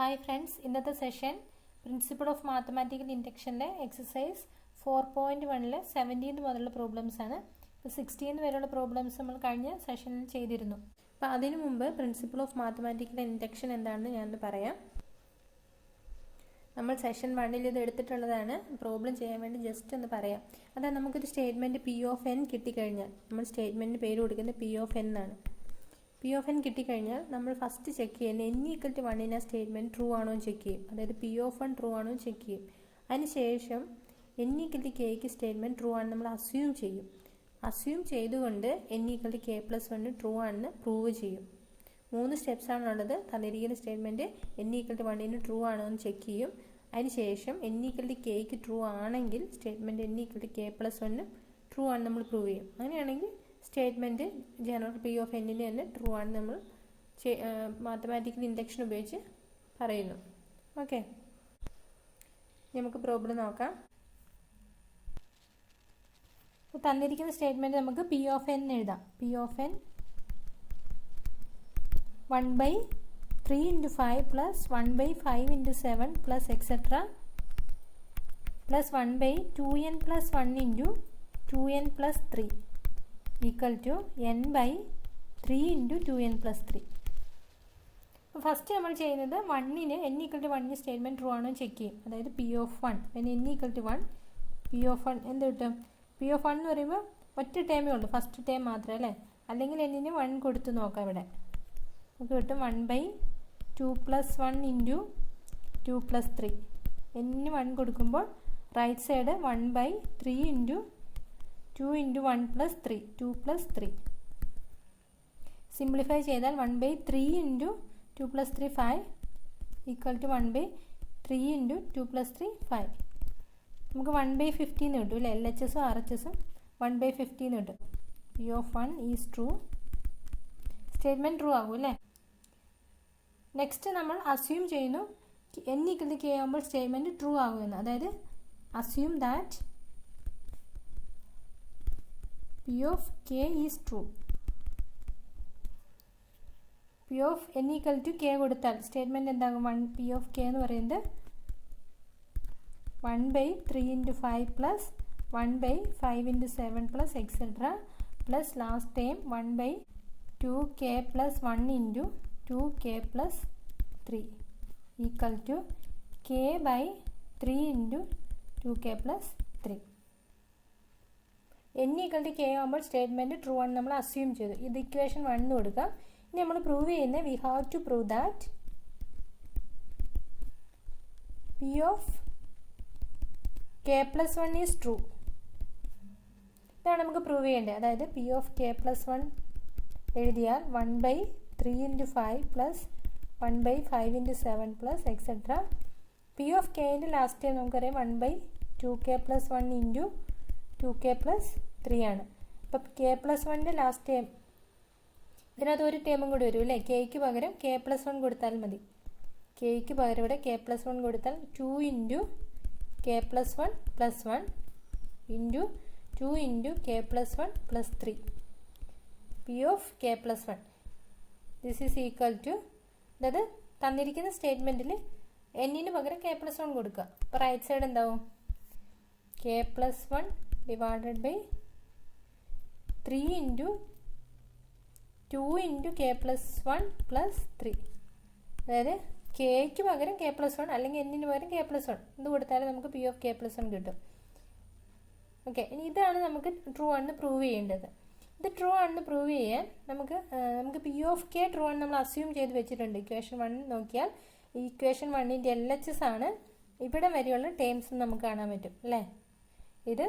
Hi friends, ഇന്നത്തെ session principle of mathematical ഇൻഡക്ഷനിലെ exercise 4.1 17 മുതലുള്ള പ്രോബ്ലംസ് ആണ്. ഇപ്പോൾ 16 വരെയുള്ള പ്രോബ്ലംസ് നമ്മൾ കഴിഞ്ഞ സെഷനിൽ ചെയ്തിരുന്നു. അപ്പോൾ അതിനു മുമ്പ് പ്രിൻസിപ്പിൾ ഓഫ് മാത്തമാറ്റിക്കൽ ഇൻഡക്ഷൻ എന്താണെന്ന് ഞാനൊന്ന് പറയാം. നമ്മൾ സെഷൻ 1ൽ ഇത് എടുത്തിട്ടുള്ളതാണ്. പ്രോബ്ലം ചെയ്യാൻ വേണ്ടി ജസ്റ്റ് ഒന്ന് പറയാം. അതായത് നമുക്കൊരു സ്റ്റേറ്റ്മെൻറ്റ് പി ഓഫ് എൻ കിട്ടിക്കഴിഞ്ഞാൽ നമ്മൾ സ്റ്റേറ്റ്മെൻറ്റിന് പേര് കൊടുക്കുന്നത് പി ഓഫ് എൻ എന്നാണ്. പി ഓഫ് എൻ കിട്ടിക്കഴിഞ്ഞാൽ നമ്മൾ ഫസ്റ്റ് ചെക്ക് ചെയ്യുന്നത് N equal to 1 statement true ആണോ എന്ന് ചെക്ക് ചെയ്യും. അതായത് പി ഓഫ് 1 ട്രൂ ആണോ എന്ന് ചെക്ക് ചെയ്യും. അതിനുശേഷം എൻ ഈക്വൽ ടു കെയ്ക്ക് സ്റ്റേറ്റ്മെൻറ്റ് ട്രൂ ആണെന്ന് നമ്മൾ അസ്യൂം ചെയ്യും. അസ്യൂം ചെയ്തുകൊണ്ട് n equal to K plus 1 true ആണെന്ന് പ്രൂവ് ചെയ്യും. 3 സ്റ്റെപ്സാണുള്ളത്. തന്നിരിക്കുന്ന statement n equal to 1 true ആണോ എന്ന് ചെക്ക് ചെയ്യും. അതിനുശേഷം എൻ ഈക്വൽ ടു കെയ്ക്ക് ട്രൂ ആണെങ്കിൽ statement n equal to K plus 1 true ആണെന്ന് നമ്മൾ പ്രൂവ് ചെയ്യും. അങ്ങനെയാണെങ്കിൽ സ്റ്റേറ്റ്മെൻറ്റ് ജനറൽ പി ഓഫ് എന്നിന് തന്നെ ട്രൂ ആണ് നമ്മൾ മാത്തമാറ്റിക്കൽ ഇൻഡക്ഷൻ ഉപയോഗിച്ച് പറയുന്നു. ഓക്കെ, നമുക്ക് പ്രോബ്ലം നോക്കാം. അപ്പോൾ തന്നിരിക്കുന്ന സ്റ്റേറ്റ്മെൻറ്റ് നമുക്ക് പി ഓഫ് എൻ എഴുതാം. P of N 1/3 × 5 plus 1/5 × 7 plus etcetera plus 1/2n plus 1 × 2n plus 3 equal to n/3 × 2n plus 3. അപ്പോൾ ഫസ്റ്റ് നമ്മൾ ചെയ്യുന്നത് 1ന് n equal to 1 statement true ആണോ ചെക്ക് ചെയ്യും. അതായത് P of 1 n equal to 1 P of 1 എന്ത് കിട്ടും? പി ഓഫ് 1 എന്ന് പറയുമ്പോൾ ഒറ്റ ടേമേ ഉള്ളൂ, ഫസ്റ്റ് ടേം മാത്രമേ അല്ലേ. അല്ലെങ്കിൽ എന്നിന് 1 കൊടുത്ത് നോക്കാം. ഇവിടെ നമുക്ക് കിട്ടും 1/2 പ്ലസ് 1 × 2 പ്ലസ് 3. എന്നിന് 1 കൊടുക്കുമ്പോൾ right side 1/3 × 2 × 1 plus 3 2 plus 3. Simplify ചെയ്താൽ 1/3 × 2 പ്ലസ് 3 5 ഈക്വൽ ടു 1/3 × 2 പ്ലസ് 3 5. നമുക്ക് 1/50 എന്ന് കിട്ടും അല്ലേ. എൽ എച്ച് എസും ആർ എച്ച് എസും 1/50 എന്ന് കിട്ടും. P of 1 is true. Statement true ആകും അല്ലേ. നെക്സ്റ്റ് നമ്മൾ അസ്യൂം ചെയ്യുന്നു എൻ ഈക്വൽ ടു കെ ആകുമ്പോൾ സ്റ്റേറ്റ്മെൻറ്റ് ട്രൂ ആകുമെന്ന്. അതായത് assume that P of k is true. P of n equal to k കൊടുത്താൽ സ്റ്റേറ്റ്മെൻറ്റ് എന്താകും? P of k എന്ന് പറയുന്നത് 1/3 × 5 plus 1/5 × 7 plus etcetera plus last time 1/2k plus 1 × 2k plus 3 equal to k/3 × 2k plus 3. n equal to K ആകുമ്പോൾ statement true ആണ് നമ്മൾ assume ചെയ്തു. ഇത് equation 1 കൊടുക്കാം. ഇനി നമ്മൾ പ്രൂവ് ചെയ്യുന്നത് we have to prove that P of K plus 1 is true. ഇതാണ് നമുക്ക് പ്രൂവ് ചെയ്യേണ്ടത്. അതായത് പി ഓഫ് കെ പ്ലസ് 1 എഴുതിയാൽ 1/3 × 5 plus 1/5 × 7 plus etcetera. P of കെൻ്റെ ലാസ്റ്റ് ടൈം നമുക്കറിയാം 1/2k പ്ലസ് 1 × 2k പ്ലസ് 3 ആണ്. അപ്പം കെ പ്ലസ് 1ൻ്റെ ലാസ്റ്റ് ടൈം ഇതിനകത്ത് ഒരു ടേമും കൂടി വരും അല്ലേ. കെയ്ക്ക് പകരം കെ പ്ലസ് 1 കൊടുത്താൽ മതി. കെയ്ക്ക് പകരം ഇവിടെ കെ പ്ലസ് 1 കൊടുത്താൽ 2 × K plus 1 plus 1 × 2 × K plus 1 plus 3 P of K plus 1 this is equal to. അതായത് തന്നിരിക്കുന്ന സ്റ്റേറ്റ്മെൻറ്റിൽ എന്നിന് പകരം കെ പ്ലസ് 1 കൊടുക്കുക. അപ്പോൾ റൈറ്റ് സൈഡ് എന്താവും? K plus 1 divided by 3 × 2 × K plus 1 plus 3. അതായത് കെയ്ക്ക് പകരം കെ പ്ലസ് 1 അല്ലെങ്കിൽ എന്നിന് പകരം കെ പ്ലസ് 1 ഇത് കൊടുത്താലും നമുക്ക് പി ഓഫ് കെ പ്ലസ് 1 കിട്ടും. ഓക്കെ, ഇനി ഇതാണ് നമുക്ക് ട്രൂ ആണെന്ന് പ്രൂവ് ചെയ്യേണ്ടത്. ഇത് ട്രൂ ആണെന്ന് പ്രൂവ് ചെയ്യാൻ നമുക്ക് പി ഓഫ് കെ ട്രൂ ആണ് നമ്മൾ അസ്യൂം ചെയ്ത് വെച്ചിട്ടുണ്ട്. ഇക്വേഷൻ 1 നോക്കിയാൽ ഈ ഇക്വേഷൻ 1ൻ്റെ എൽ എച്ച് എസ് ആണ്. ഇവിടെ വരെയുള്ള ടേംസ് നമുക്ക് കാണാൻ പറ്റും അല്ലേ. ഇത്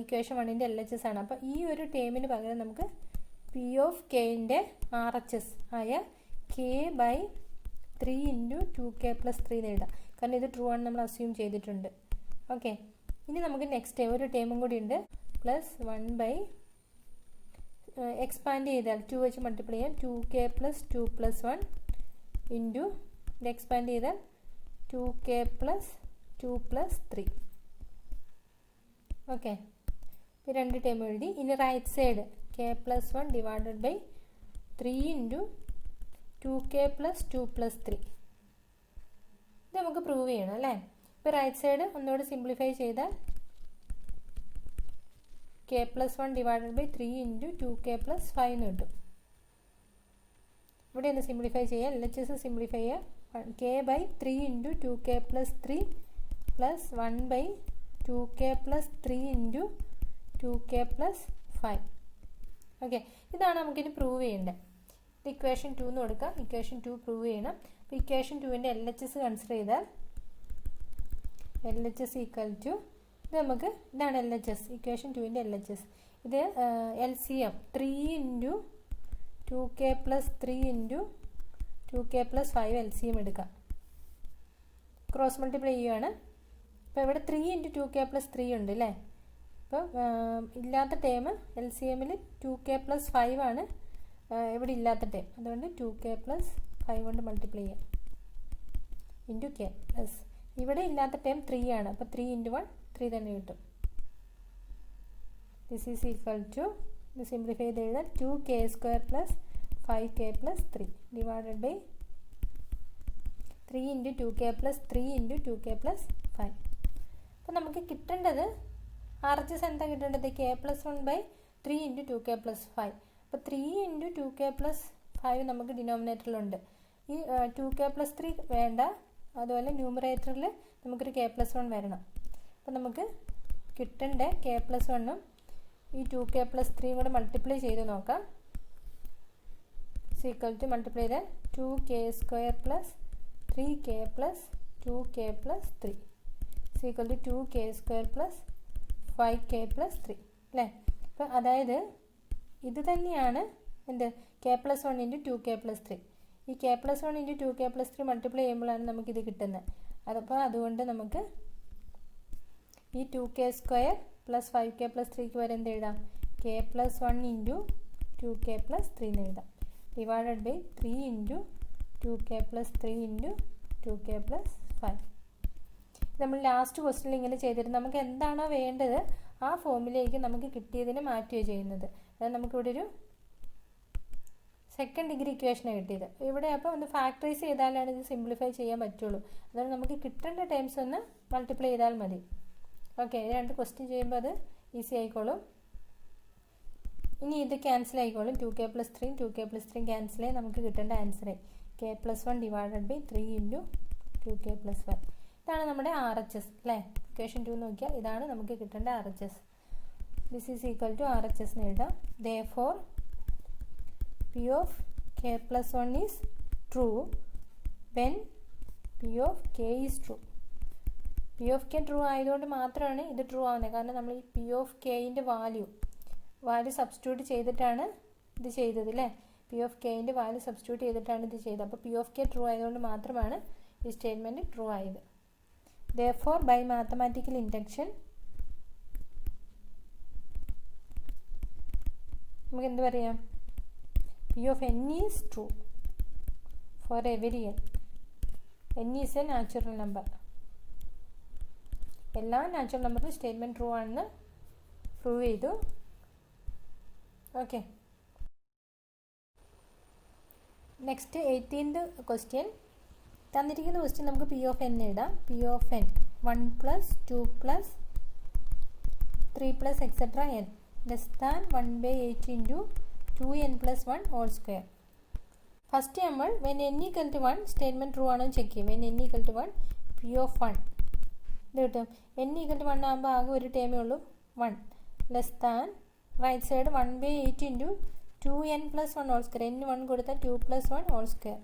ഇക്വേഷൻ 1ൻ്റെ എൽ എച്ച് എസ് ആണ്. അപ്പോൾ ഈ ഒരു ടേമിന് പകരം നമുക്ക് പി ഓഫ് കെൻ്റെ ആർ എച്ച് എസ് ആയ k/3 × 2k പ്ലസ് 3 എന്ന് എഴുതാം. കാരണം ഇത് ട്രൂ ആണ് നമ്മൾ അസ്യൂം ചെയ്തിട്ടുണ്ട്. ഓക്കെ, ഇനി നമുക്ക് നെക്സ്റ്റ് ഒരു ടേമും കൂടി ഉണ്ട്. പ്ലസ് 1/ എക്സ്പാൻഡ് ചെയ്താൽ 2 വെച്ച് മൾട്ടിപ്ലൈ ചെയ്യാം. 2k പ്ലസ് 2 പ്ലസ് 1 ഇൻറ്റു ഇത് എക്സ്പാൻഡ് ചെയ്താൽ 2k പ്ലസ് 2 പ്ലസ് 3. ഓക്കെ, ഈ രണ്ട് ടേം എഴുതി. ഇനി right side K plus 1 divided by 3 × 2k plus 2 plus 3 നമുക്ക് പ്രൂവ് ചെയ്യണം അല്ലേ. ഇപ്പോൾ റൈറ്റ് സൈഡ് ഒന്നുകൂടി സിംപ്ലിഫൈ ചെയ്താൽ k+1 divided by 3 into 2k+5 എന്ന് കിട്ടും. ഇവിടെ ഒന്ന് സിംപ്ലിഫൈ ചെയ്യുക, LHS സിംപ്ലിഫൈ ചെയ്യുക. k/3 into 2k+3 plus 1/2k+3 into 2k+5. Okay, ഇതാണ് നമുക്കിനി പ്രൂവ് ചെയ്യേണ്ടത്. ഇത് ഇക്വേഷൻ 2 എന്ന് കൊടുക്കാം. ഇക്വേഷൻ 2 പ്രൂവ് ചെയ്യണം. അപ്പോൾ ഇക്വേഷൻ 2ൻ്റെ LHS കൺസിഡർ ചെയ്താൽ LHS ഈക്വൽ ടു ഇത് നമുക്ക് ഇതാണ് LHS, ഇക്വേഷൻ 2ൻ്റെ LHS. ഇത് LCM 3 into 2k+3 into 2k+5 LCM എടുക്കാം. ക്രോസ് മൾട്ടിപ്ലൈ ചെയ്യുകയാണ്. അപ്പോൾ ഇവിടെ 3 ഇൻറ്റു 2k+3 ഉണ്ട് അല്ലേ. അപ്പോൾ ഇല്ലാത്ത ടേം LCMൽ 2k+5 ആണ് ഇവിടെ ഇല്ലാത്ത ടേം. അതുകൊണ്ട് 2k+5 കൊണ്ട് മൾട്ടിപ്ലൈ ചെയ്യാം ഇൻറ്റു k പ്ലസ് ഇവിടെ ഇല്ലാത്ത ടേം 3 ആണ്. അപ്പോൾ 3 ഇൻറ്റു 1 3 തന്നെ കിട്ടും. ദിസ് ഈസ് ഈക്വൽ ടു ഇത് സിംപ്ലിഫൈ ചെയ്ത് എഴുതാൻ 2k² plus 5k+3 divided by 3 into 2k+3 into 2k+5. അപ്പോൾ നമുക്ക് കിട്ടേണ്ടത് RHS എന്താ കിട്ടേണ്ടത്? k+1/3 into 2k+5. അപ്പോൾ 3 ഇൻറ്റു 2k+5 നമുക്ക് ഡിനോമിനേറ്ററിലുണ്ട്. ഈ 2k+3 വേണ്ട, അതുപോലെ ന്യൂമറേറ്ററിൽ നമുക്കൊരു k+1 വരണം. അപ്പോൾ നമുക്ക് കിട്ടേണ്ട k+1ഉം ഈ 2k+3 കൂടെ മൾട്ടിപ്ലൈ ചെയ്ത് നോക്കാം. ഈക്വൽ ടു മൾട്ടിപ്ലൈ ചെയ്താൽ 2k² plus 3k plus 2k+3 equal to 2k² plus 5k+3 അല്ലേ. അപ്പോൾ അതായത് ഇത് തന്നെയാണ് എന്ത് k+1 ഇൻറ്റു 2k+3. ഈ k+1 ഇൻറ്റു 2k+3 മൾട്ടിപ്ലൈ ചെയ്യുമ്പോഴാണ് നമുക്കിത് കിട്ടുന്നത്. അതപ്പോൾ അതുകൊണ്ട് നമുക്ക് ഈ 2k² പ്ലസ് 5k+3ക്ക് വരെ എന്ത് എഴുതാം? k+1 ഇൻറ്റു 2k+3 എന്ന് എഴുതാം divided by 3 into 2k+3 into 2k+5. നമ്മൾ ലാസ്റ്റ് ക്വസ്റ്റ്യനിൽ ഇങ്ങനെ ചെയ്തിരുന്നു. നമുക്ക് എന്താണോ വേണ്ടത് ആ ഫോമിലേക്ക് നമുക്ക് കിട്ടിയതിനെ മാറ്റുകയാണ് ചെയ്യുന്നത്. അതായത് നമുക്കിവിടെ ഒരു സെക്കൻഡ് ഡിഗ്രി ഇക്വേഷനാണ് കിട്ടിയത്. ഇവിടെ അപ്പോൾ ഒന്ന് ഫാക്ടറൈസ് ചെയ്താലാണ് ഇത് സിംപ്ലിഫൈ ചെയ്യാൻ പറ്റുള്ളൂ. അതുകൊണ്ട് നമുക്ക് കിട്ടേണ്ട ടൈംസ് ഒന്ന് മൾട്ടിപ്ലൈ ചെയ്താൽ മതി. ഓക്കെ, രണ്ട് ക്വസ്റ്റ്യൻ ചെയ്യുമ്പോൾ അത് ഈസി ആയിക്കോളും. ഇനി ഇത് ക്യാൻസൽ ആയിക്കോളും. 2k+3 2k+3 ക്യാൻസൽ ആയി നമുക്ക് കിട്ടേണ്ട answer k+1 divided by 3 into 2k+5. ഇതാണ് നമ്മുടെ RHS അല്ലേ. ഇക്വേഷൻ 2 നോക്കിയാൽ ഇതാണ് നമുക്ക് കിട്ടേണ്ട RHS. This is equal to RHS എന്ന് എഴുതാം. Therefore P of k+1 is true when P of k is true. P of k true ആയതുകൊണ്ട് മാത്രമാണ് ഇത് ട്രൂ ആവുന്നത്. കാരണം നമ്മൾ ഈ P of kൻ്റെ വാല്യൂ സബ്സ്റ്റിറ്റ്യൂട്ട് ചെയ്തിട്ടാണ് ഇത് ചെയ്തത് അല്ലേ. P of kൻ്റെ വാല്യൂ സബ്സ്റ്റിറ്റ്യൂട്ട് ചെയ്തിട്ടാണ് ഇത് ചെയ്തത്. അപ്പോൾ P of k ട്രൂ ആയതുകൊണ്ട് മാത്രമാണ് ഈ സ്റ്റേറ്റ്മെൻറ്റ് ട്രൂ ആയത്. Therefore by mathematical induction നമുക്ക് എന്ത് പറയാം? P of n is true for every n. n is a natural number. എല്ലാ നാച്ചുറൽ നമ്പറിലും സ്റ്റേറ്റ്മെൻറ്റ് ട്രൂ ആണെന്ന് പ്രൂവ് ചെയ്തു. Okay, next 18th question. തന്നിരിക്കുന്ന ക്വസ്റ്റ്യൻ നമുക്ക് P of n എഴുതാം. P of n 1 + 2 + 3 + etc. n less than 1/8 into 2n + 1 whole square. First നമ്മൾ when n equal to 1 statement true ആണോ check ചെയ്യും. when n equal to 1 P of 1 ഇത് കിട്ടും. n equal to 1 ആകുമ്പോൾ ആകെ ഒരു ടേമേ ഉള്ളൂ 1 less than right side 1/8 into 2n + 1 whole square. n 1 കൊടുത്താൽ 2 + 1 whole square.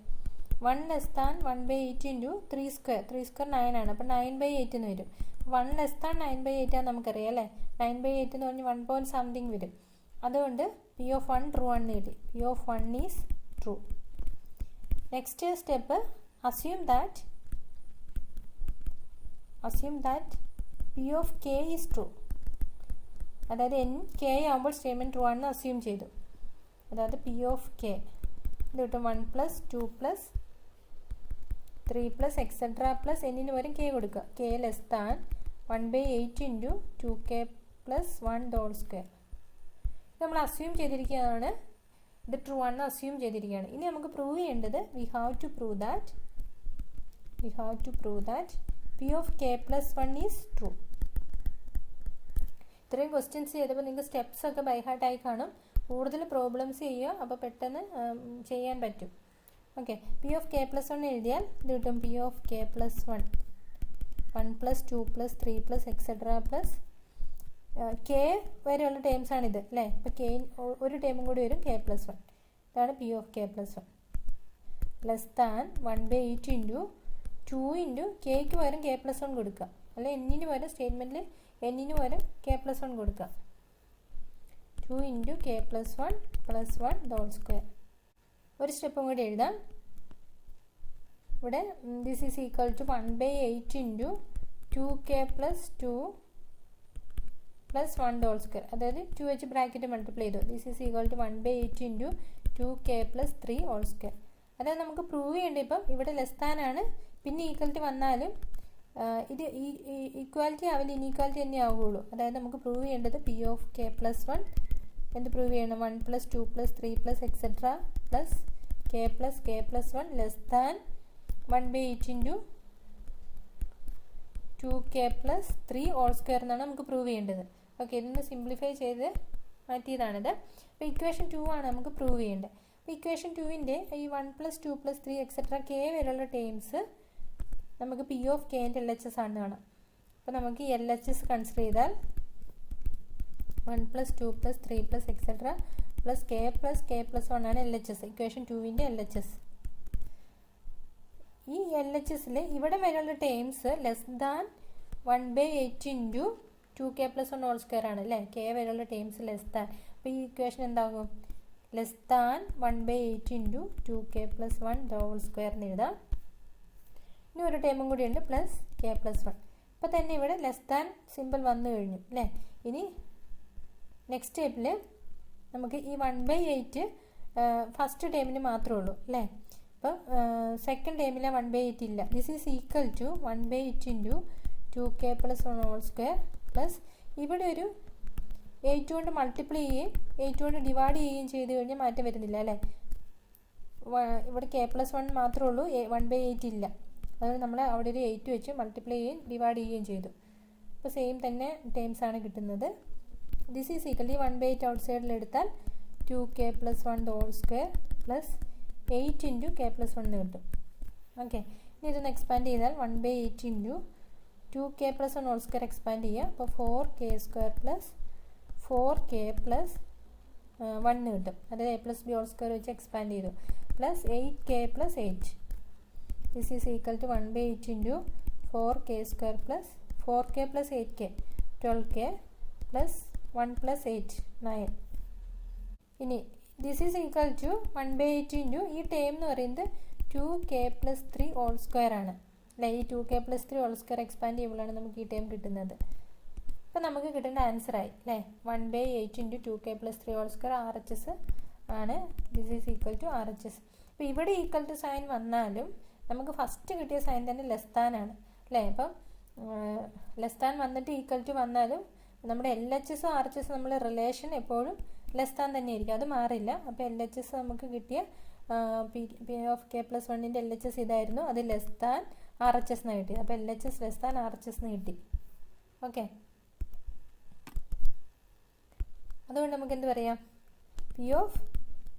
1 less than 1/8 into 3 square. 3 square 9 ആണ്. അപ്പോൾ 9/8 എന്ന് വരും. 1 ലെസ് ദാൻ 9/8 ആണ് നമുക്കറിയാം അല്ലേ. 9/8 എന്ന് പറഞ്ഞാൽ 1 point something വരും. അതുകൊണ്ട് P of 1 ട്രൂ ആണെന്ന് കിട്ടി. P of 1 is true. Next step assume that P of k is true. അതായത് n k ആകുമ്പോൾ സ്റ്റേറ്റ്മെൻറ്റ് ട്രൂ ആണെന്ന് അസ്യൂം ചെയ്തു. അതായത് P of k ഇത് കിട്ടും 1 + 2 + 3 + etc. + n പകരം k കൊടുക്കുക. k less than 1/8 into 2k + 1 whole square. നമ്മൾ അസ്യൂം ചെയ്തിരിക്കുകയാണ്. ഇത് ട്രൂ ആണെന്ന് അസ്യൂം ചെയ്തിരിക്കുകയാണ്. ഇനി നമുക്ക് പ്രൂവ് ചെയ്യേണ്ടത് we have to prove that we have to prove that P of k plus 1 is true. ഇത്രയും ക്വസ്റ്റ്യൻസ് ചെയ്തപ്പോൾ നിങ്ങൾക്ക് സ്റ്റെപ്സ് ഒക്കെ ബൈ ഹാർട്ട് ആയി കാണും. കൂടുതൽ പ്രോബ്ലംസ് ചെയ്യുക, അപ്പോൾ പെട്ടെന്ന് ചെയ്യാൻ പറ്റും. Okay, P of K plus 1 എഴുതിയാൽ ഇത് കിട്ടും P of K plus 1 1 plus 2 plus 3 plus etcetera plus K വരെയുള്ള ടേംസ് ആണിത് അല്ലേ. ഇപ്പോൾ കെ ഒരു ടേമും കൂടി വരും കെ പ്ലസ് 1. ഇതാണ് P of K plus 1 less than 1/8 into 2 into കെക്ക് പകരം കെ പ്ലസ് 1 കൊടുക്കുക. അല്ലെ എന്നിന് പകരം സ്റ്റേറ്റ്മെൻറ്റിൽ എന്നിന് പകരം കെ പ്ലസ് 1 കൊടുക്കുക. 2 into K plus 1 plus 1 the whole square. ഒരു സ്റ്റെപ്പും കൂടി എഴുതാം. ഇവിടെ this is equal to 1/8 into 2k plus 2 plus 1 the whole square. അതായത് 2 വെച്ച് ബ്രാക്കറ്റ് മൾട്ടിപ്ലൈ ചെയ്തു. This is equal to 1/8 into 2k plus 3 whole square. അതായത് നമുക്ക് പ്രൂവ് ചെയ്യേണ്ടത് ഇപ്പം ഇവിടെ ലെസ് ദാൻ ആണ്, പിന്നെ ഈക്വാലിറ്റി വന്നാലും ഇത് ഈക്വാലിറ്റി ആവില്ല, ഇനീക്വാലിറ്റി തന്നെ ആവുകയുള്ളൂ. അതായത് നമുക്ക് പ്രൂവ് ചെയ്യേണ്ടത് പി ഓഫ് കെ പ്ലസ് 1 എന്ത് പ്രൂവ് ചെയ്യണം? 1 plus 2 plus 3 plus etcetera plus K plus 1 less than 1/8 into 2k plus 3 whole square എന്നാണ് നമുക്ക് പ്രൂവ് ചെയ്യേണ്ടത്. ഓക്കെ, ഇതൊന്ന് സിംപ്ലിഫൈ ചെയ്ത് മാറ്റിയതാണിത്. അപ്പോൾ ഇക്വേഷൻ 2 ആണ് നമുക്ക് പ്രൂവ് ചെയ്യേണ്ടത്. അപ്പോൾ ഇക്വേഷൻ 2ൻ്റെ ഈ 1 പ്ലസ് 2 പ്ലസ് 3 എക്സെട്ര കെ വരെയുള്ള ടേംസ് നമുക്ക് പി ഓഫ് കെൻ്റെ എൽ എച്ച് എസ് ആണെന്ന് കാണാം. അപ്പോൾ നമുക്ക് ഈ എൽ എച്ച് എസ് കൺസിഡർ ചെയ്താൽ 1 plus 2 plus 3 plus etcetera plus K plus 1 ആണ് എൽ എച്ച് എസ്, ഇക്വേഷൻ 2ൻ്റെ എൽ എച്ച് എസ്. ഈ എൽ എച്ച് എസിൽ ഇവിടെ വരെയുള്ള terms less than 1/8 into 2k plus 1 whole square ആണ് അല്ലേ. കെ വരെയുള്ള ടേംസ് ലെസ് ദാൻ. അപ്പോൾ ഈ ഇക്വേഷൻ എന്താകും? Less than 1/8 into 2k plus 1 the whole square എന്ന് എഴുതാം. ഇനി ഒരു ടേമും കൂടി ഉണ്ട് പ്ലസ് കെ പ്ലസ് 1. അപ്പോൾ തന്നെ ഇവിടെ ലെസ് ദാൻ സിമ്പിൾ വന്നു കഴിഞ്ഞു അല്ലേ. ഇനി നെക്സ്റ്റ് സ്റ്റെപ്പിൽ നമുക്ക് ഈ 1/8 ഫസ്റ്റ് ടേമിന് മാത്രമേ ഉള്ളൂ അല്ലേ. അപ്പോൾ സെക്കൻഡ് ടേമിലെ 1/8 ഇല്ല. This is equal to 1/8 into 2k plus 1 whole square plus ഇവിടെ ഒരു 8 കൊണ്ട് മൾട്ടിപ്ലൈ ചെയ്യുകയും 8 കൊണ്ട് ഡിവൈഡ് ചെയ്യുകയും ചെയ്ത് കഴിഞ്ഞാൽ മാറ്റം വരുന്നില്ല അല്ലേ. ഇവിടെ കെ പ്ലസ് 1 മാത്രമേ ഉള്ളൂ, 1/8 ഇല്ല. അതുകൊണ്ട് നമ്മൾ അവിടെ ഒരു 8 വെച്ച് മൾട്ടിപ്ലൈ ചെയ്യുകയും ഡിവൈഡ് ചെയ്യുകയും ചെയ്തു. അപ്പോൾ സെയിം തന്നെ ടേംസ് ആണ് കിട്ടുന്നത്. ദിസ് ഈസ് ഈക്വൽ ഈ 1/8 ഔട്ട് സൈഡിൽ എടുത്താൽ 2k plus 1 whole square plus 8 into K plus 1 കിട്ടും. ഓക്കെ, ഇനി ഇതൊന്ന് എക്സ്പാൻഡ് ചെയ്താൽ 1/8 into 2k plus 1 whole square expand ചെയ്യുക. അപ്പോൾ 4k square plus 4k plus 1 കിട്ടും. അതായത് a plus B whole square വെച്ച് എക്സ്പാൻഡ് ചെയ്തു plus 8k plus 8. This is equal to 1/8 into 4k square plus 4k plus 8k 12k plus 1 plus 8 9. ഇനി this is equal to 1/8 into ഈ term എന്ന് പറയുന്നത് 2k plus 3 whole square ആണ് അല്ലേ. ഈ 2k plus 3 whole square expand ചെയ്യുമ്പോഴാണ് നമുക്ക് ഈ ടേം കിട്ടുന്നത്. അപ്പോൾ നമുക്ക് കിട്ടേണ്ട ആൻസർ ആയി അല്ലേ. 1/8 into 2k plus 3 whole square RHS ആണ്. This is equal to RHS. അപ്പോൾ ഇവിടെ ഈക്വൽ ടു സൈൻ വന്നാലും നമുക്ക് ഫസ്റ്റ് കിട്ടിയ സൈൻ തന്നെ ലെസ് ദാൻ ആണ് അല്ലേ. അപ്പം ലെസ് ദാൻ വന്നിട്ട് ഈക്വൽ ടു വന്നാലും നമ്മുടെ LHS RHS നമ്മൾ റിലേഷൻ എപ്പോഴും ലെസ് ദാൻ തന്നെ ആയിരിക്കും, അത് മാറില്ല. അപ്പോൾ LHS നമുക്ക് കിട്ടിയ പി ഓഫ് കെ പ്ലസ് 1ൻ്റെ LHS ഇതായിരുന്നു, അത് ലെസ് ദാൻ RHS എന്ന് കിട്ടി. അപ്പോൾ LHS ലെസ് ദാൻ RHS എന്ന് കിട്ടി. ഓക്കെ, അതുകൊണ്ട് നമുക്ക് എന്ത് പറയാം? P of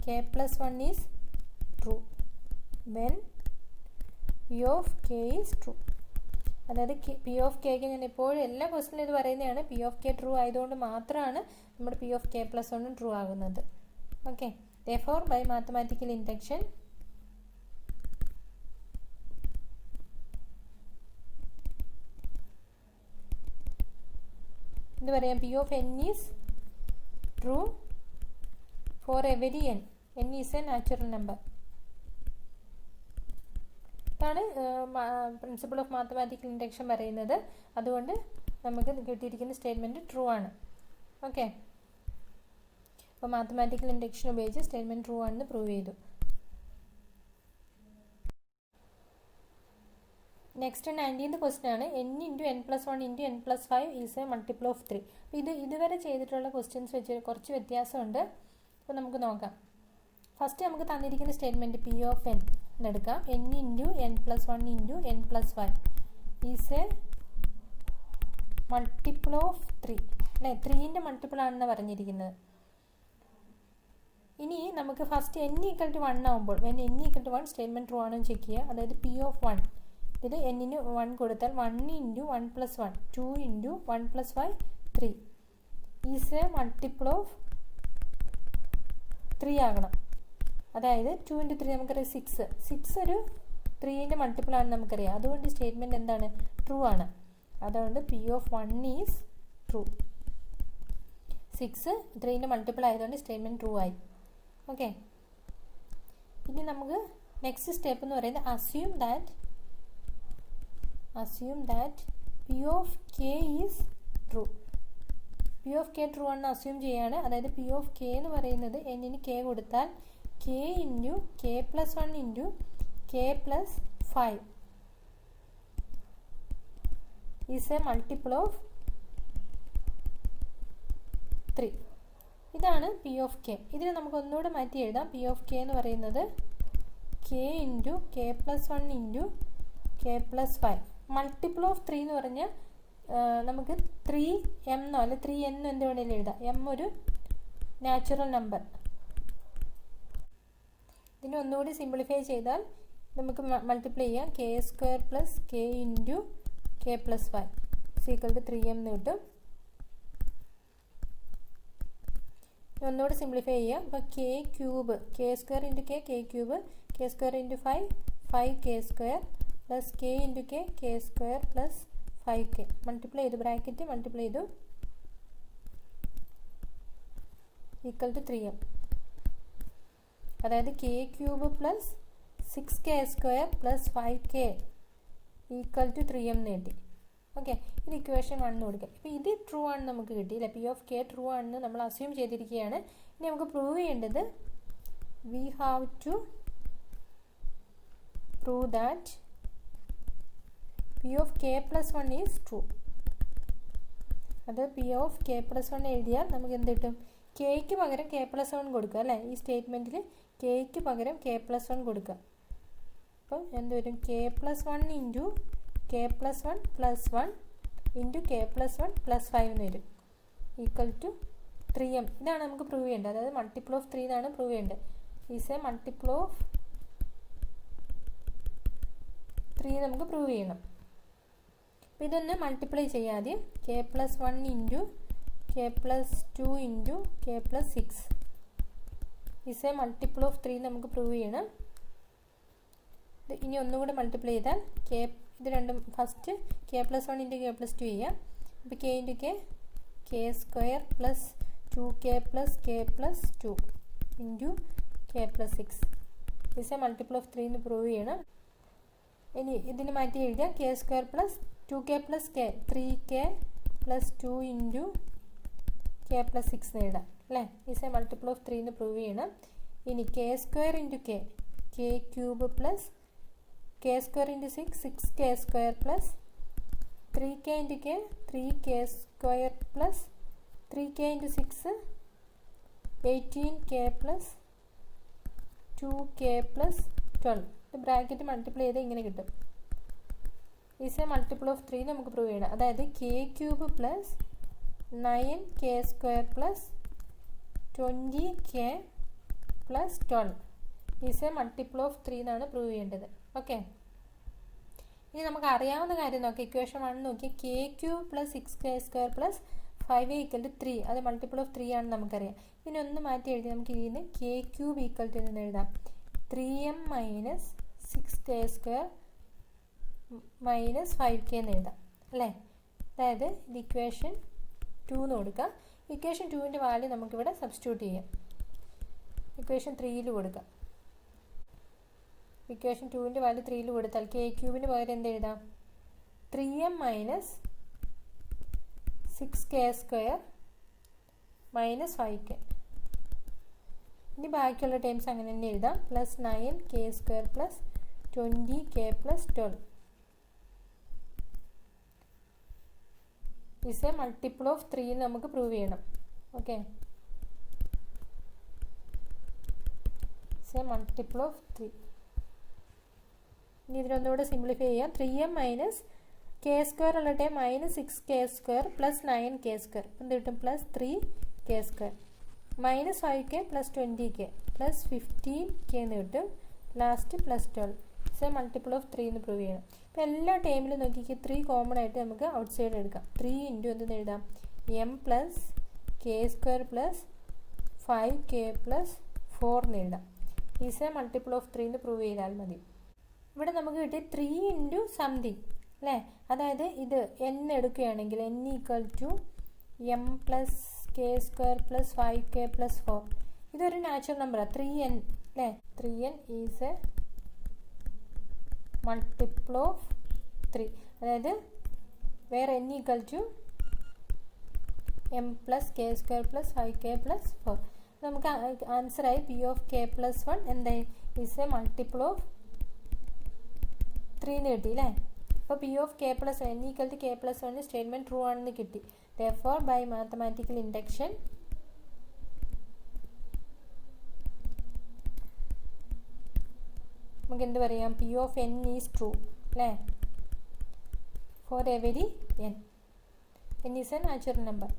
K plus 1 is true when P of K is true. അതായത് പി ഓഫ് കെക്ക് ഞാൻ എപ്പോഴും എല്ലാ ക്വസ്റ്റിനും ഇത് പറയുന്നതാണ്. പി ഓഫ് കെ ട്രൂ ആയതുകൊണ്ട് മാത്രമാണ് നമ്മുടെ P of K plus 1 true ആകുന്നത്. Okay, therefore by mathematical induction എന്ത് പറയാം? P of N is true for every N. N is a natural number. ഇതാണ് പ്രിൻസിപ്പിൾ ഓഫ് മാത്തമാറ്റിക്കൽ ഇൻഡക്ഷൻ പറയുന്നത്. അതുകൊണ്ട് നമുക്ക് കിട്ടിയിരിക്കുന്ന സ്റ്റേറ്റ്മെൻറ്റ് ട്രൂ ആണ്. ഓക്കെ, അപ്പോൾ മാത്തമാറ്റിക്കൽ ഇൻഡക്ഷൻ ഉപയോഗിച്ച് സ്റ്റേറ്റ്മെൻറ്റ് ട്രൂ ആണെന്ന് പ്രൂവ് ചെയ്തു. നെക്സ്റ്റ് 19th ക്വസ്റ്റ്യൻ ആണ്. n into n plus 1 into n plus 5 is a multiple of 3. അപ്പോൾ ഇതുവരെ ചെയ്തിട്ടുള്ള ക്വസ്റ്റ്യൻസ് വെച്ച് കുറച്ച് വ്യത്യാസമുണ്ട്. അപ്പോൾ നമുക്ക് നോക്കാം. ഫസ്റ്റ് നമുക്ക് തന്നിരിക്കുന്ന സ്റ്റേറ്റ്മെൻറ്റ് പി ഓഫ് എൻ എന്നെടുക്കാം. n into n plus 1 into n plus 5 is a multiple of 3 അല്ലേ? 3ൻ്റെ മൾട്ടിപ്പിൾ ആണെന്ന് പറഞ്ഞിരിക്കുന്നത്. ഇനി നമുക്ക് ഫസ്റ്റ് n ഈക്വൽ ടു 1 ആകുമ്പോൾ n equal to 1 statement true ആണോ ചെക്ക് ചെയ്യുക. അതായത് പി ഓഫ് 1 ഇതിൽ n-ന് 1 കൊടുത്താൽ 1 into 1 plus 1 2 into 1 plus 5 3 is a multiple of 3 ആകണം. അതായത് 2 ഇൻറ്റു 3 നമുക്കറിയാം 6 ഒരു 3ൻ്റെ മൾട്ടിപ്പിൾ ആണെന്ന് നമുക്കറിയാം. അതുകൊണ്ട് സ്റ്റേറ്റ്മെൻറ്റ് എന്താണ്? ട്രൂ ആണ്. അതുകൊണ്ട് പി ഓഫ് 1 ഈസ് ട്രൂ. 6 3ൻ്റെ മൾട്ടിപ്പിൾ ആയതുകൊണ്ട് സ്റ്റേറ്റ്മെൻറ്റ് ട്രൂ ആയി. ഓക്കെ. ഇനി നമുക്ക് നെക്സ്റ്റ് സ്റ്റെപ്പ് എന്ന് പറയുന്നത് assume that P of K is true. P of K true ആണെന്ന് അസ്യൂം ചെയ്യാണ്. അതായത് പി ഓഫ് കെ എന്ന് പറയുന്നത് n-ന് k കൊടുത്താൽ k into k plus 1 into k plus 5 is a multiple of 3. ഇതാണ് പി ഓഫ് കെ. ഇതിനെ നമുക്ക് ഒന്നുകൂടെ മാറ്റി എഴുതാം. പി ഓഫ് കെ എന്ന് പറയുന്നത് k into k plus 1 into k plus 5 multiple of 3 എന്ന് പറഞ്ഞാൽ നമുക്ക് 3m എന്നോ അല്ലെ 3n എന്നോ എന്ത് വേണമെങ്കിലും എഴുതാം. m ഒരു നാച്ചുറൽ നമ്പർ. ഇതിനെ ഒന്നുകൂടി സിംപ്ലിഫൈ ചെയ്താൽ നമുക്ക് മൾട്ടിപ്ലൈ ചെയ്യാം. K square plus K into K plus 5 equal to 3m എന്ന് കിട്ടും. ഒന്നുകൂടി സിംപ്ലിഫൈ ചെയ്യാം. അപ്പോൾ K cube K square into K cube K square into 5 K square plus K into K square plus 5k multiply ചെയ്തു, bracket multiply ചെയ്തു, equal to 3m. അതായത് K cube plus 6k square plus 5k equal to 3m എന്ന് കിട്ടി. Okay. ഇത് equation 1 കൊടുക്കുക. ഇപ്പോൾ ഇത് true ആണെന്ന് നമുക്ക് കിട്ടി അല്ലേ? പി ഓഫ് കെ ട്രൂ ആണെന്ന് നമ്മൾ അസ്യൂം ചെയ്തിരിക്കുകയാണ്. ഇനി നമുക്ക് പ്രൂവ് ചെയ്യേണ്ടത് we have to prove that P of K plus 1 is true. അത് പി ഓഫ് കെ പ്ലസ് 1 എഴുതിയാൽ നമുക്ക് എന്ത് കിട്ടും? കെയ്ക്ക് പകരം കെ പ്ലസ് 1 കൊടുക്കുക അല്ലേ? ഈ സ്റ്റേറ്റ്മെൻറ്റിൽ കെയ്ക്ക് പകരം കെ പ്ലസ് 1 കൊടുക്കുക. അപ്പം എന്ത് വരും? K plus 1 into K plus 1 plus 1 into K plus 1 plus 5 എന്ന് വരും, ഈക്വൽ ടു 3m. ഇതാണ് നമുക്ക് പ്രൂവ് ചെയ്യേണ്ടത്. അതായത് മൾട്ടിപ്പിൾ ഓഫ് 3 എന്നാണ് പ്രൂവ് ചെയ്യേണ്ടത്. ഈസ് എ മൾട്ടിപ്പിൾ ഓഫ് 3 നമുക്ക് പ്രൂവ് ചെയ്യണം. അപ്പോൾ ഇതൊന്ന് മൾട്ടിപ്ലൈ ചെയ്യാതെ K plus 1 into K plus 2 into K plus 6 is a multiple of 3 നമുക്ക് പ്രൂവ് ചെയ്യണം. ഇനി ഒന്നുകൂടെ മൾട്ടിപ്ലൈ ചെയ്താൽ ഇത് രണ്ടും first K plus 1 into K plus 2 ചെയ്യാം. അപ്പോൾ K into K square plus 2k plus K plus 2 into K plus 6 is a multiple of 3 എന്ന് പ്രൂവ് ചെയ്യണം. ഇനി ഇതിന് മാറ്റി എഴുതിയാൽ K square plus 2k plus K 3k plus 2 into K plus 6 എന്ന് എഴുതാം അല്ലേ? ഈസ് എ മൾട്ടിപ്പിൾ ഓഫ് 3 എന്ന് പ്രൂവ് ചെയ്യണം. ഇനി K square into K cube plus K square into 6k square plus 3k into 3k square plus 3k into 6 18k plus 2k plus 12 ഇത് bracket multiply ചെയ്ത് ഇങ്ങനെ കിട്ടും. ഈസ് എ മൾട്ടിപ്പിൾ ഓഫ് 3 നമുക്ക് prove ചെയ്യണം. അതായത് K cube plus 9k square plus 20k plus 12 is a multiple of 3 എന്നാണ് prove ചെയ്യേണ്ടത്. Okay. ഇനി നമുക്ക് അറിയാവുന്ന കാര്യം നോക്കാം. ഇക്വേഷൻ 1 നോക്കി K cube plus 6k square plus 5 equal to 3 അത് മൾട്ടിപ്പിൾ ഓഫ് 3 ആണെന്ന് നമുക്കറിയാം. ഇനി ഒന്ന് മാറ്റി എഴുതി നമുക്ക് ഇതിന് കെ ക്യൂബ് ഈക്വൽ ടു എന്ന് എഴുതാം 3m minus 6k square minus 5k എന്ന് എഴുതാം അല്ലേ? അതായത് ഇത് ഇക്വേഷൻ 2 എന്ന് കൊടുക്കാം. ഇക്വേഷൻ 2ൻ്റെ വാല്യൂ നമുക്കിവിടെ സബ്സ്റ്റിറ്റ്യൂട്ട് ചെയ്യാം. ഇക്വേഷൻ 3ൽ കൊടുക്കാം. ഇക്വേഷൻ 2ൻ്റെ വാല്യൂ 3ൽ കൊടുത്താൽ കെ ക്യൂബിന് പകരം എന്ത് എഴുതാം? 3m minus 6k square minus 5k. ഇനി ബാക്കിയുള്ള ടേംസ് അങ്ങനെ തന്നെ എഴുതാം. Plus 9k square plus 20k plus 12 is a multiple of 3 നമുക്ക് പ്രൂവ് ചെയ്യണം. Okay. Is a multiple of 3. ഇനി ഇതിനൊന്നുകൂടെ സിംപ്ലിഫൈ ചെയ്യാം. 3m മൈനസ് കെ സ്ക്വയർ ഉള്ള time minus 6k² plus 9k². എന്ത് കിട്ടും? Plus 3k². Minus 5k plus 20k plus 15k എന്ന് കിട്ടും. Last plus 12. So multiple of 3 എന്ന് പ്രൂവ് ചെയ്യണം. ഇപ്പോൾ എല്ലാ ടൈമിലും നോക്കിക്ക് 3 കോമൺ ആയിട്ട് നമുക്ക് ഔട്ട് സൈഡ് എടുക്കാം. 3 ഇൻറ്റു എന്തെന്ന് എഴുതാം? m plus k² plus 5k plus 4 എന്ന് എഴുതാം. ഈസ് എ മൾട്ടിപ്പിൾ ഓഫ് 3 എന്ന് പ്രൂവ് ചെയ്താൽ മതി. ഇവിടെ നമുക്ക് കിട്ടി 3 ഇൻറ്റു സംതിങ് അല്ലേ? അതായത് ഇത് n എടുക്കുകയാണെങ്കിൽ n equal to m plus k² plus 5k plus 4. ഇതൊരു നാച്ചുറൽ നമ്പറാണ് 3n അല്ലേ? 3n is a multiple of 3. അതായത് വേറെ n equal to m plus k² plus 5k plus 4. നമുക്ക് ആൻസറായി പി ഓഫ് കെ പ്ലസ് 1 എന്തായി? ഈസ് എ മൾട്ടിപ്പിൾ ഓഫ് 3 എന്ന് കിട്ടി അല്ലേ? അപ്പോൾ P of K plus n equal to K plus 1 statement true ആണെന്ന് കിട്ടി. Therefore, by mathematical induction, നമുക്ക് എന്ത് പറയാം? P of n is true അല്ലേ? For every n. n is a natural number.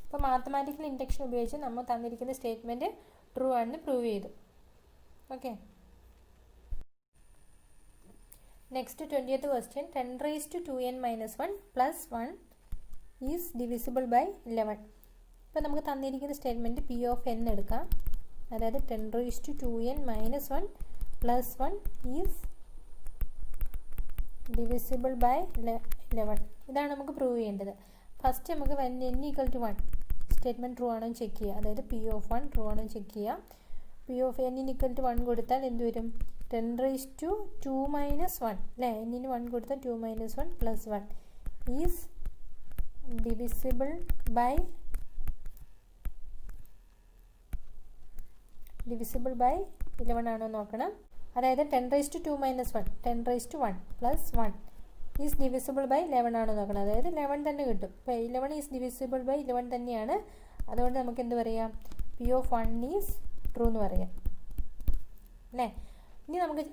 അപ്പോൾ മാത്തമാറ്റിക്കൽ ഇൻഡക്ഷൻ ഉപയോഗിച്ച് നമ്മൾ തന്നിരിക്കുന്ന സ്റ്റേറ്റ്മെൻറ്റ് ട്രൂ ആണെന്ന് പ്രൂവ് ചെയ്തു. Okay. Next 20th question. 10 raised to 2n minus 1 plus 1 is divisible by 11. ഇപ്പോൾ നമുക്ക് തന്നിരിക്കുന്ന സ്റ്റേറ്റ്മെൻറ്റ് പി ഓഫ് n എടുക്കാം. അതായത് 10 raised to 2n minus 1 plus 1 is divisible by 11. ഇതാണ് നമുക്ക് പ്രൂവ് ചെയ്യേണ്ടത്. ഫസ്റ്റ് നമുക്ക് n equal to 1 statement true ആണോ ചെക്ക് ചെയ്യുക. അതായത് പി ഓഫ് 1 ട്രൂ ആണോ ചെക്ക് ചെയ്യുക. P of n equal to 1 കൊടുത്താൽ എന്ത് വരും? 10 raised to 2 minus 1 അല്ലേ? n 1 കൊടുത്താൽ 2 minus 1 plus 1 is divisible by 11 ആണോ നോക്കണം. അതായത് 10 raised to 2 minus 1 10 raised to 1 plus 1 is divisible by 11 ആണോ നോക്കണം. അതായത് 11 തന്നെ കിട്ടും. ഇപ്പോൾ 11 is divisible by 11 തന്നെയാണ്. അതുകൊണ്ട് നമുക്ക് എന്ത് പറയാം? പി ഓഫ് 1 ഈസ് ട്രൂ എന്ന് പറയാം അല്ലേ? ഇനി നമുക്ക്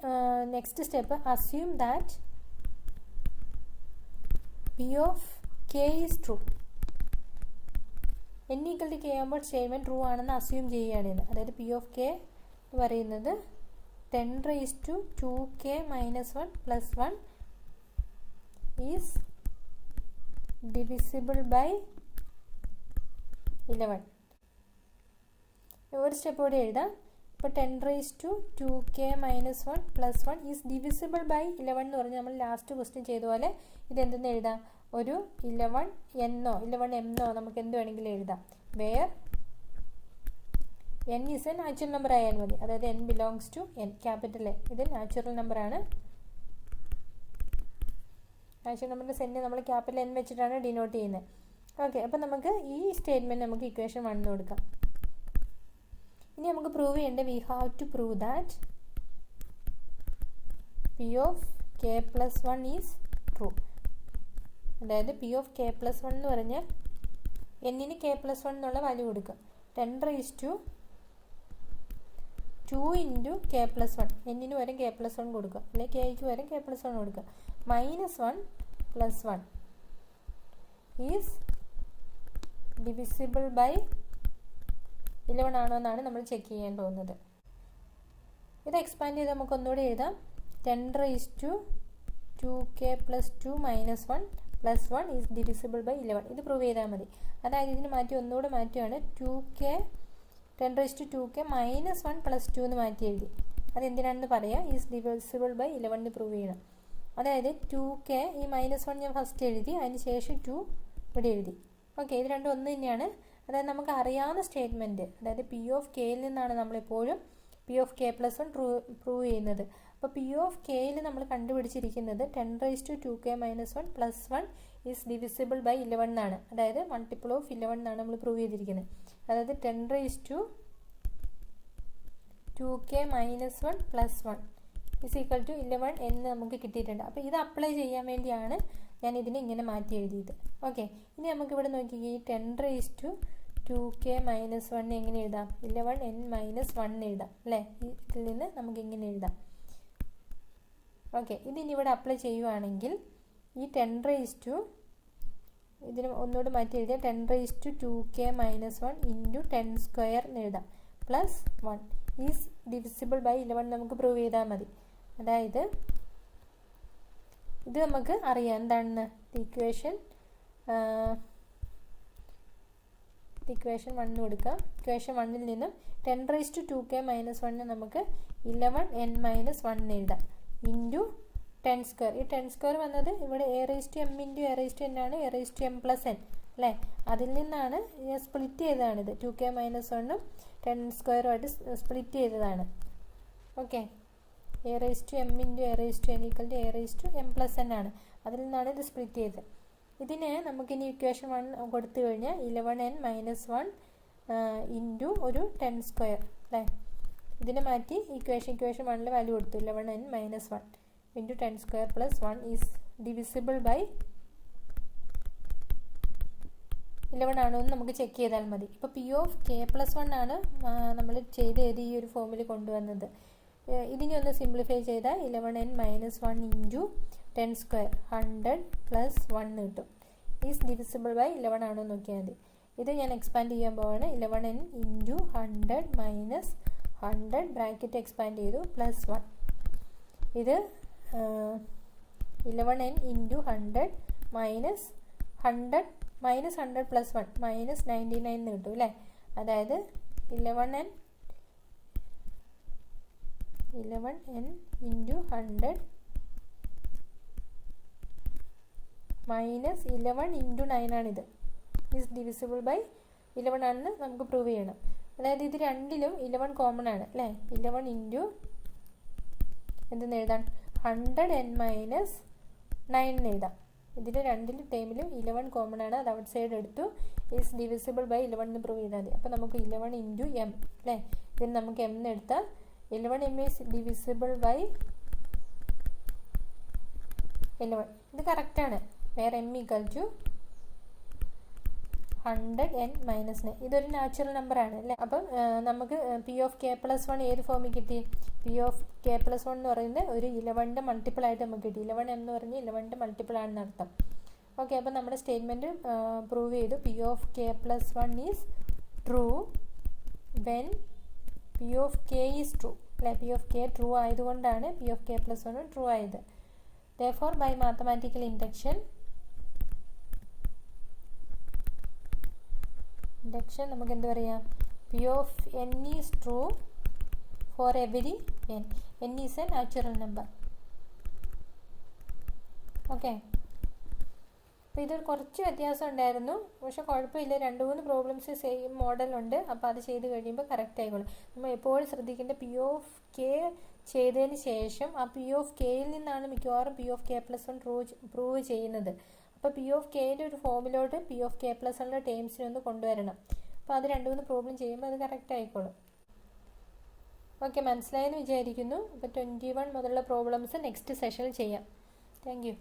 next step assume that P of K is true. n equal to K ആകുമ്പോൾ സ്റ്റേറ്റ്മെൻറ്റ് ട്രൂ ആണെന്ന് അസ്യൂം ചെയ്യുകയാണ് ഇത്. അതായത് പി ഓഫ് കെ എന്ന് പറയുന്നത് 10 raised to 2k minus 1 plus 1 is divisible by 11. ഒരു സ്റ്റെപ്പ് കൂടി എഴുതാം. ഇപ്പോൾ 10 raised to 2k minus 1 plus 1 is divisible by 11 എന്ന് പറഞ്ഞാൽ നമ്മൾ ലാസ്റ്റ് ക്വസ്റ്റ്യൻ ചെയ്ത പോലെ ഇതെന്തെന്ന് എഴുതാം? ഒരു 11 11m നമുക്ക് എന്ത് വേണമെങ്കിലും എഴുതാം. Where n is a natural number ആയാൽ മതി. അതായത് n belongs to n, capital A. ഇത് നാച്ചുറൽ നമ്പറാണ്. നാച്ചുറൽ നമ്പറിൻ്റെ സെന്നെ നമ്മൾ ക്യാപിറ്റൽ n വെച്ചിട്ടാണ് ഡിനോട്ട് ചെയ്യുന്നത്. ഓക്കെ. അപ്പോൾ നമുക്ക് ഈ സ്റ്റേറ്റ്മെൻറ്റ് നമുക്ക് ഇക്വേഷൻ 1 കൊടുക്കാം. ഇനി നമുക്ക് പ്രൂവ് ചെയ്യേണ്ടത് we have to prove that P of K plus 1 is true. അതായത് പി ഓഫ് കെ പ്ലസ് 1 എന്ന് പറഞ്ഞാൽ എന്നിന് കെ പ്ലസ് 1 എന്നുള്ള വാല്യൂ കൊടുക്കുക. 10 raised to 2 into K plus 1 എന്നിന് വരും കെ പ്ലസ് 1 കൊടുക്കുക. അല്ലെങ്കിൽ കെക്ക് വരും കെ പ്ലസ് 1 കൊടുക്കുക. Minus 1 plus 1 is divisible by 11 ആണോ എന്നാണ് നമ്മൾ ചെക്ക് ചെയ്യാൻ പോകുന്നത്. ഇത് എക്സ്പാൻഡ് ചെയ്ത് നമുക്ക് ഒന്നുകൂടി എഴുതാം. 10 raised to 2k plus 2 minus 1 plus 1 is divisible by 11. ഇത് പ്രൂവ് ചെയ്താൽ മതി. അതായത് ഇതിന് മാറ്റി ഒന്നുകൂടെ മാറ്റുകയാണ്. 10 raised to 2k minus 1 plus 2 എന്ന് മാറ്റി എഴുതി. അതെന്തിനാണെന്ന് പറയാം. ഈസ് ഡിവിസിബിൾ ബൈ 11 എന്ന് പ്രൂവ് ചെയ്യണം. അതായത് 2k ഈ -1 ഞാൻ ഫസ്റ്റ് എഴുതി, അതിന് ശേഷം 2 ഇവിടെ എഴുതി. ഓക്കെ. ഇത് രണ്ടും ഒന്ന് തന്നെയാണ്. അതായത് നമുക്ക് അറിയാവുന്ന സ്റ്റേറ്റ്മെൻറ്റ്, അതായത് പി ഓഫ് കെയിൽ നിന്നാണ് നമ്മളെപ്പോഴും P of K plus 1 prove ചെയ്യുന്നത്. അപ്പോൾ പി ഓഫ് കെയിൽ നമ്മൾ കണ്ടുപിടിച്ചിരിക്കുന്നത് 10 raised to 2k minus 1 plus 1 is divisible by 11 എന്നാണ്. അതായത് മൾട്ടിപ്പിൾ ഓഫ് 11 എന്നാണ് നമ്മൾ പ്രൂവ് ചെയ്തിരിക്കുന്നത്. അതായത് 10 raised to 2k minus 1 plus 1 is equal to 11 എന്ന് നമുക്ക് കിട്ടിയിട്ടുണ്ട്. അപ്പോൾ ഇത് അപ്ലൈ ചെയ്യാൻ വേണ്ടിയാണ് ഞാൻ ഇതിനെ ഇങ്ങനെ മാറ്റി എഴുതിയത്. ഓക്കെ. ഇനി നമുക്കിവിടെ നോക്കി ഈ 10 raised to 2k മൈനസ് 1 എങ്ങനെ എഴുതാം? 11n മൈനസ് 1 എഴുതാം അല്ലേ? ഇതിൽ നിന്ന് നമുക്ക് ഇങ്ങനെ എഴുതാം. ഓക്കെ, ഇതിനി ഇവിടെ അപ്ലൈ ചെയ്യുവാണെങ്കിൽ ഈ 10 ഇതിന് ഒന്നുകൂടി മാറ്റി എഴുതിയാൽ 10⁻2k മൈനസ് 1 ഇൻറ്റു 10 സ്ക്വയർ എന്ന് എഴുതാം. പ്ലസ് 1 ഈസ് ഡിവിസിബിൾ ബൈ 11 നമുക്ക് പ്രൂവ് ചെയ്താൽ മതി. അതായത് ഇത് നമുക്ക് അറിയാം എന്താണെന്ന്. ഇക്വേഷൻ 1 കൊടുക്കാം. ഇക്വേഷൻ 1ൽ നിന്നും 10⁻2k മൈനസ് 1 നമുക്ക് 11n മൈനസ് 1 എഴുതാം ഇൻറ്റു 10 സ്ക്വയർ. ഈ 10 സ്ക്വയർ വന്നത് ഇവിടെ a⁻m ഇൻറ്റു a⁻n ആണ്, a⁻m പ്ലസ് n അല്ലേ? അതിൽ നിന്നാണ് സ്പ്ലിറ്റ് ചെയ്തതാണിത്. 2k മൈനസ് 1ഉം 10 സ്ക്വയറുമായിട്ട് സ്പ്ലിറ്റ് ചെയ്തതാണ്. Okay, a⁻m into a⁻n equal to a⁻m plus n ആണ്. അതിൽ നിന്നാണ് ഇത് സ്പ്ലിറ്റ് ചെയ്തത്. ഇതിന് നമുക്കിനി ഇക്വേഷൻ 1 കൊടുത്തു കഴിഞ്ഞാൽ 11n മൈനസ് 1 ഇൻറ്റു ഒരു 10 സ്ക്വയർ അല്ലേ? ഇതിനെ മാറ്റി ഇക്വേഷൻ 1ൽ വാല്യൂ കൊടുത്തു. 11n minus 1 into 10 square plus 1 is divisible by 11 ആണോ എന്ന് നമുക്ക് ചെക്ക് ചെയ്താൽ മതി. ഇപ്പോൾ P(k+1) ആണ് നമ്മൾ ചെയ്ത് ഈ ഒരു ഫോമിൽ കൊണ്ടുവന്നത്. ഇതിനെ ഒന്ന് സിംപ്ലിഫൈ ചെയ്താൽ 11n minus 1 into 10 square 100 plus 1 കിട്ടും. ഈസ് ഡിവിസിബിൾ ബൈ 11 ആണോ എന്ന് നോക്കിയാൽ മതി. ഇത് ഞാൻ എക്സ്പാൻഡ് ചെയ്യാൻ പോവാണ്. 11n into 100 minus 100 bracket expand ചെയ്തു പ്ലസ് 1. ഇത് 11n into 100 minus 100 plus 1 minus 99 എന്ന് കിട്ടും അല്ലേ? അതായത് 11n ഇൻറ്റു 100 മൈനസ് 11 ഇൻറ്റു 9 ആണിത്. ഈസ് ഡിവിസിബിൾ ബൈ 11 ആണെന്ന് നമുക്ക് പ്രൂവ് ചെയ്യണം. അതായത് ഇത് രണ്ടിലും 11 കോമൺ ആണ് അല്ലേ? 11 ഇൻറ്റു എന്തെന്ന് എഴുതാം? 100n മൈനസ് 9 എന്ന് എഴുതാം. ഇതിൽ രണ്ടിലും ടൈമിലും 11 കോമൺ ആണ്. അത് ഔട്ട് സൈഡ് എടുത്തു. ഈസ് ഡിവിസിബിൾ ബൈ 11 എന്ന് പ്രൂവ് ചെയ്താൽ മതി. അപ്പോൾ നമുക്ക് 11 ഇൻറ്റു m അല്ലേ? ഇതിന് നമുക്ക് m എന്ന് എടുത്താൽ 11m ഈസ് ഡിവിസിബിൾ ബൈ 11. ഇത് കറക്റ്റാണ്. വേറെ m equal to 100n minus 9. ഇതൊരു നാച്ചുറൽ നമ്പർ ആണ് അല്ലേ? അപ്പം നമുക്ക് P(k+1) ഏത് ഫോമിൽ കിട്ടി? P(k+1) എന്ന് പറയുന്നത് ഒരു 11ന്റെ മൾട്ടിപ്പിൾ ആയിട്ട് നമുക്ക് കിട്ടി. 11m എന്ന് പറഞ്ഞാൽ 11ന്റെ മൾട്ടിപ്പിൾ ആണെന്ന് അർത്ഥം. ഓക്കെ, അപ്പം നമ്മുടെ സ്റ്റേറ്റ്മെൻറ്റ് പ്രൂവ് ചെയ്തു. P(k+1) is true when P(k) is true അല്ലേ? P(k) ട്രൂ ആയതുകൊണ്ടാണ് P(k+1) ട്രൂ ആയത്. Therefore, by mathematical induction നമുക്ക് എന്ത് പറയാം? P(n) is true for every n. n is a natural number. Okay, അപ്പോൾ ഇത് കുറച്ച് വ്യത്യാസം ഉണ്ടായിരുന്നു. പക്ഷെ കുഴപ്പമില്ല. 2-3 പ്രോബ്ലംസ് സെയിം മോഡലുണ്ട്. അപ്പോൾ അത് ചെയ്ത് കഴിയുമ്പോൾ കറക്റ്റ് ആയിക്കോളും. നമ്മൾ എപ്പോഴും ശ്രദ്ധിക്കേണ്ട P(k) ചെയ്തതിന് ശേഷം ആ P(k)യിൽ നിന്നാണ് മിക്കവാറും P(k+1) പ്രൂവ് ചെയ്യുന്നത്. അപ്പോൾ P(k)യുടെ ഒരു ഫോമിലോട്ട് P(k+1) ടേംസിനൊന്ന് കൊണ്ടുവരണം. അപ്പോൾ അത് 2-3 പ്രോബ്ലം ചെയ്യുമ്പോൾ അത് കറക്റ്റ് ആയിക്കോളും. ഓക്കെ, മനസ്സിലായെന്ന് വിചാരിക്കുന്നു. അപ്പോൾ 21 മുതലുള്ള പ്രോബ്ലംസ് നെക്സ്റ്റ് സെഷനിൽ ചെയ്യാം. Thank you.